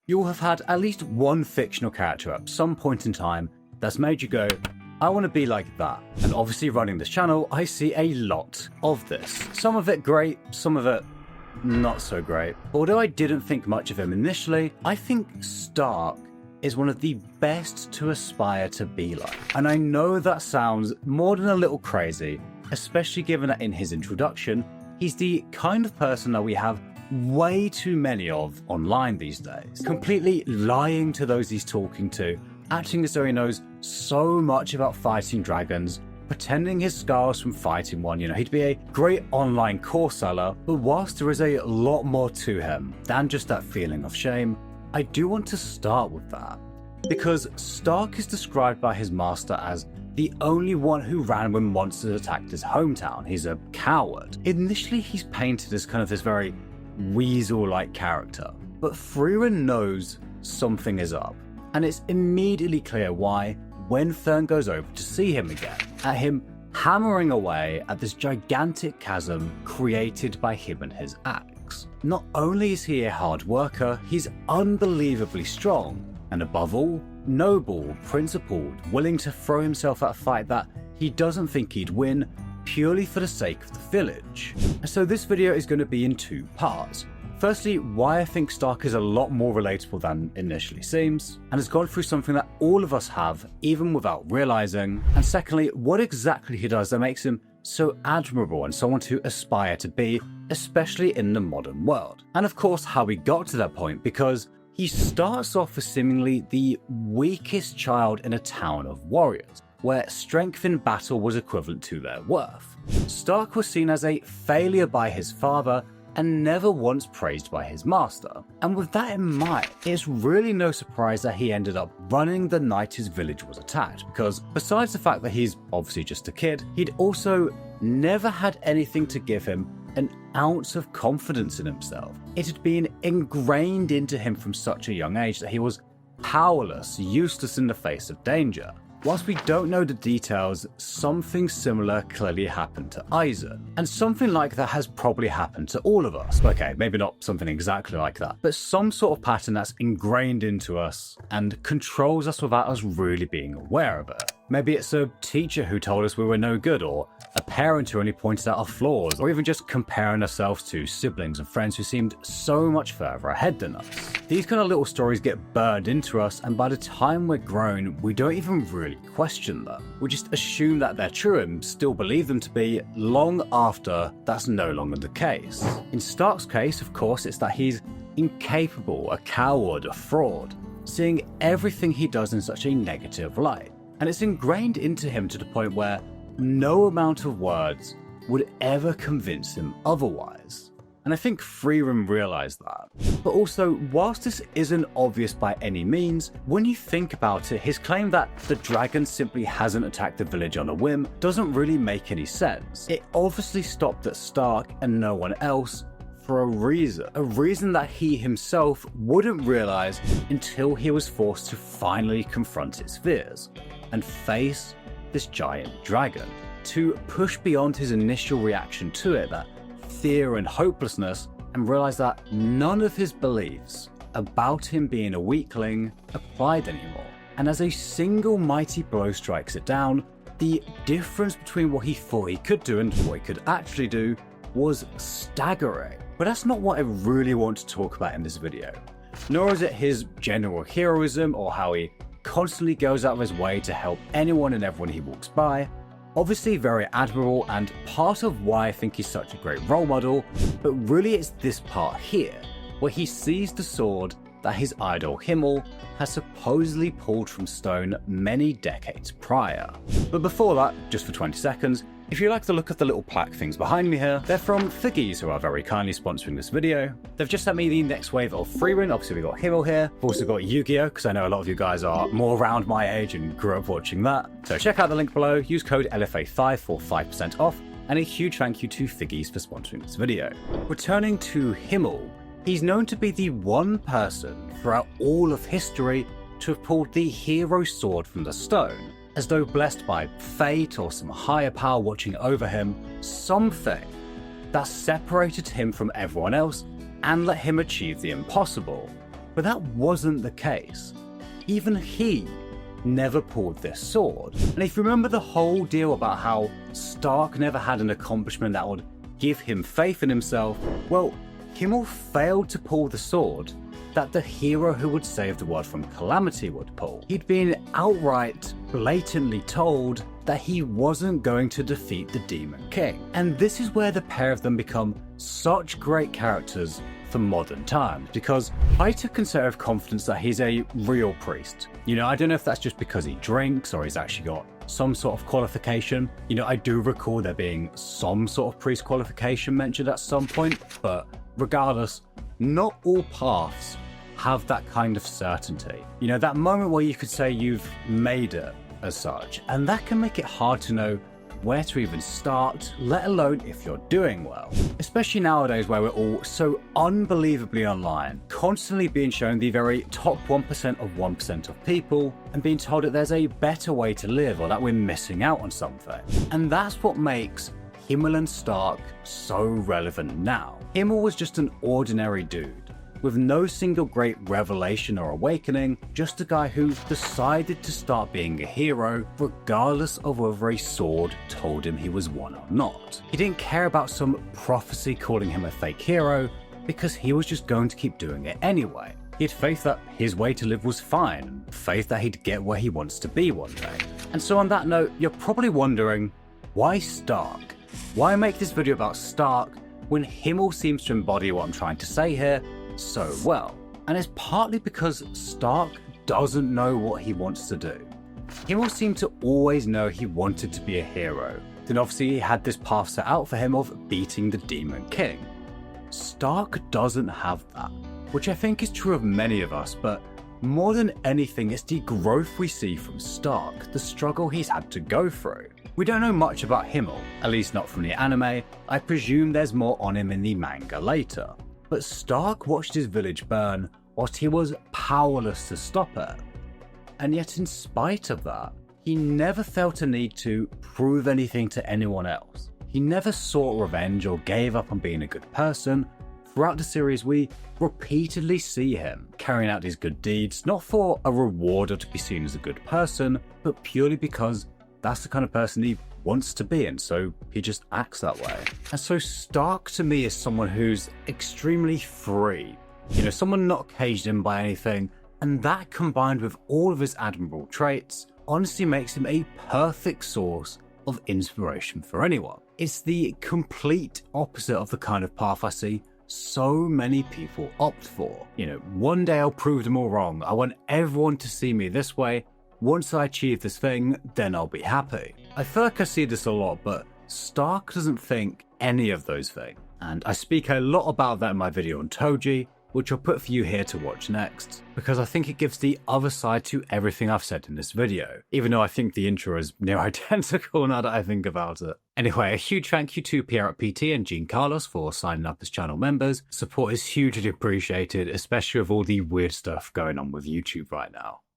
You'll have had at least one fictional character at some point in time that's made you go, I want to be like that. And obviously running this channel, I see a lot of this. Some of it great, some of it not so great. Although I didn't think much of him initially, I think Stark is one of the best to aspire to be like. And I know that sounds more than a little crazy, especially given that in his introduction, he's the kind of person that we have way too many of online these days. Completely lying to those he's talking to, acting as though he knows so much about fighting dragons, pretending his scars from fighting one. He'd be a great online course seller, but whilst there is a lot more to him than just that feeling of shame, I do want to start with that. Because Stark is described by his master as the only one who ran when monsters attacked his hometown. He's a coward. Initially, he's painted as kind of this very weasel-like character, but Frieren knows something is up, and it's immediately clear why when Fern goes over to see him again, at him hammering away at this gigantic chasm created by him and his axe. Not only is he a hard worker, he's unbelievably strong, and above all, noble, principled, willing to throw himself at a fight that he doesn't think he'd win purely for the sake of the village. So this video is going to be in two parts. Firstly, why I think Stark is a lot more relatable than initially seems, and has gone through something that all of us have, even without realizing. And secondly, what exactly he does that makes him so admirable and someone to aspire to be, especially in the modern world. And of course, how he got to that point, because he starts off as seemingly the weakest child in a town of warriors, where strength in battle was equivalent to their worth. Stark was seen as a failure by his father and never once praised by his master. And with that in mind, it's really no surprise that he ended up running the night his village was attacked, because besides the fact that he's obviously just a kid, he'd also never had anything to give him an ounce of confidence in himself. It had been ingrained into him from such a young age that he was powerless, useless in the face of danger. Whilst we don't know the details, something similar clearly happened to Isaac. And something like that has probably happened to all of us. Okay, maybe not something exactly like that, but some sort of pattern that's ingrained into us and controls us without us really being aware of it. Maybe it's a teacher who told us we were no good, or a parent who only pointed out our flaws, or even just comparing ourselves to siblings and friends who seemed so much further ahead than us. These kind of little stories get burned into us, and by the time we're grown, we don't even really question them. We just assume that they're true and still believe them to be long after that's no longer the case. In Stark's case, of course, it's that he's incapable, a coward, a fraud, seeing everything he does in such a negative light. And it's ingrained into him to the point where no amount of words would ever convince him otherwise. And I think Frieren realized that. But also, whilst this isn't obvious by any means, when you think about it, his claim that the dragon simply hasn't attacked the village on a whim doesn't really make any sense. It obviously stopped at Stark and no one else for a reason that he himself wouldn't realize until he was forced to finally confront his fears and face this giant dragon. To push beyond his initial reaction to it, that fear and hopelessness, and realize that none of his beliefs about him being a weakling applied anymore. And as a single mighty blow strikes it down, the difference between what he thought he could do and what he could actually do was staggering. But that's not what I really want to talk about in this video. Nor is it his general heroism or how he constantly goes out of his way to help anyone and everyone he walks by. Obviously very admirable and part of why I think he's such a great role model, but really it's this part here, where he sees the sword that his idol Himmel has supposedly pulled from stone many decades prior. But before that, just for 20 seconds, if you like the look of the little plaque things behind me here, they're from Figgyz, who are very kindly sponsoring this video. They've just sent me the next wave of Frieren. Obviously we've got Himmel here. We've also got Yu-Gi-Oh, because I know a lot of you guys are more around my age and grew up watching that. So check out the link below, use code LFA5 for 5% off, and a huge thank you to Figgyz for sponsoring this video. Returning to Himmel, he's known to be the one person throughout all of history to have pulled the hero sword from the stone, as though blessed by fate or some higher power watching over him, something that separated him from everyone else and let him achieve the impossible. But that wasn't the case. Even he never pulled this sword. And if you remember the whole deal about how Stark never had an accomplishment that would give him faith in himself, well, Himmel failed to pull the sword that the hero who would save the world from calamity would pull. He'd been outright, blatantly told that he wasn't going to defeat the Demon King. And this is where the pair of them become such great characters for modern times, because I took conservative confidence that he's a real priest. You know, I don't know if that's just because he drinks or he's actually got some sort of qualification. You know, I do recall there being some sort of priest qualification mentioned at some point, but regardless, not all paths have that kind of certainty. You know, that moment where you could say you've made it as such, and that can make it hard to know where to even start, let alone if you're doing well. Especially nowadays where we're all so unbelievably online, constantly being shown the very top 1% of 1% of people, and being told that there's a better way to live or that we're missing out on something. And that's what makes Himmel and Stark so relevant now. Himmel was just an ordinary dude, with no single great revelation or awakening, just a guy who decided to start being a hero regardless of whether a sword told him he was one or not. He didn't care about some prophecy calling him a fake hero, because he was just going to keep doing it anyway. He had faith that his way to live was fine, and faith that he'd get where he wants to be one day. And so on that note, you're probably wondering, why Stark? Why make this video about Stark when Himmel seems to embody what I'm trying to say here so well? And it's partly because Stark doesn't know what he wants to do. Himmel seemed to always know he wanted to be a hero. Then obviously he had this path set out for him of beating the Demon King. Stark doesn't have that, which I think is true of many of us, but more than anything, it's the growth we see from Stark, the struggle he's had to go through. We don't know much about Himmel, at least not from the anime. I presume there's more on him in the manga later. But Stark watched his village burn whilst he was powerless to stop it. And yet in spite of that, he never felt a need to prove anything to anyone else. He never sought revenge or gave up on being a good person. Throughout the series, we repeatedly see him carrying out his good deeds, not for a reward or to be seen as a good person, but purely because that's the kind of person he wants to be, and so he just acts that way. And so Stark to me is someone who's extremely free. You know, someone not caged in by anything, and that combined with all of his admirable traits honestly makes him a perfect source of inspiration for anyone. It's the complete opposite of the kind of path I see so many people opt for. You know, one day I'll prove them all wrong. I want everyone to see me this way. Once I achieve this thing, then I'll be happy. I feel like I see this a lot, but Stark doesn't think any of those things. And I speak a lot about that in my video on Toji, which I'll put for you here to watch next, because I think it gives the other side to everything I've said in this video, even though I think the intro is near identical now that I think about it. Anyway, a huge thank you to Pierre at PT and Jean Carlos for signing up as channel members. Support is hugely appreciated, especially with all the weird stuff going on with YouTube right now.